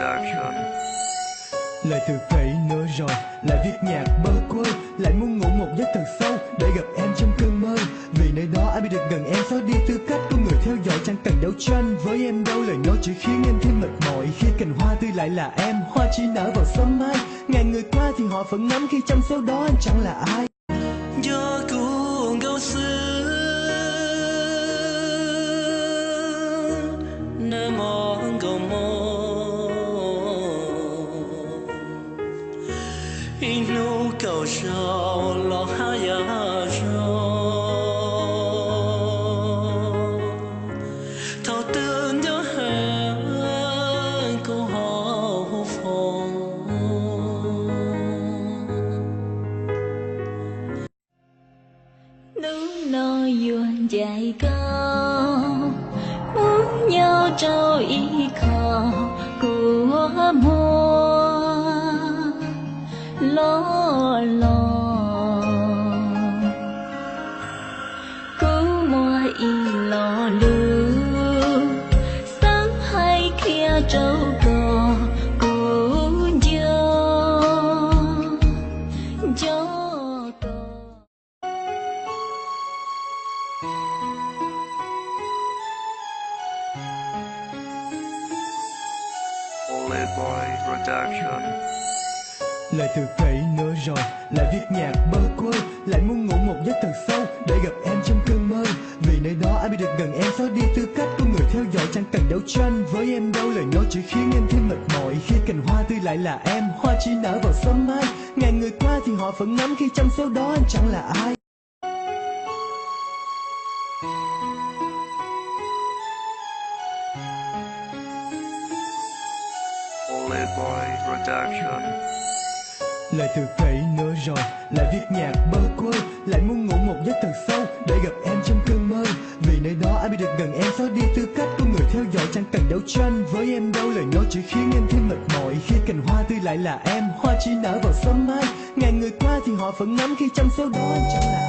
Production. Lời từ khẩy nữa rồi, lại viết nhạc bơ quơ, lại muốn ngủ một giấc thật sâu để gặp em trong cơn mơ. Vì nơi đó ai biết được gần em, xóa đi tư cách của người theo dõi, chẳng cần đấu tranh với em đâu. Lời nói chỉ khiến em thêm mệt mỏi khi cành hoa tươi lại là em. Hoa chỉ nở vào sớm mai, ngàn người qua thì họ vẫn ngắm, khi trong số đó anh chẳng là ai. Gió cuồng gấu xưa nơi mòn cầu mơ inu cầu sầu lo ha ya thao tương nhớ hẹn cô họ phong núi non yuan dài cao muốn nhau trao ý khao của mùa lo cứ mùa y lo lưu sáng hay kia trâu cò cũng gió Playboy Production. Lời từ khẩy nữa rồi, lại viết nhạc bơ quơ, lại muốn ngủ một giấc thật sâu để gặp em trong cơn mơ. Vì nơi đó ai biết được gần em, xóa đi tư cách của người theo dõi, chẳng cần đấu tranh với em đâu. Lời nói chỉ khiến em thêm mệt mỏi khi cành hoa tươi lại là em. Hoa chỉ nở vào sớm mai, ngàn người qua thì họ vẫn ngắm, khi trong số đó anh chẳng là ai. Playboy Production. Lời từ khẩy nữa rồi, lại viết nhạc bơ quơ, lại muốn ngủ một giấc thật sâu để gặp em trong cơn mơ. Vì nơi đó ai biết được gần em, xóa đi tư cách của người theo dõi, chẳng cần đấu tranh với em đâu. Lời nói chỉ khiến em thêm mệt mỏi khi cành hoa tươi lại là em. Hoa chỉ nở vào sớm mai, ngàn người qua thì họ vẫn ngắm, khi trong số đó anh chẳng là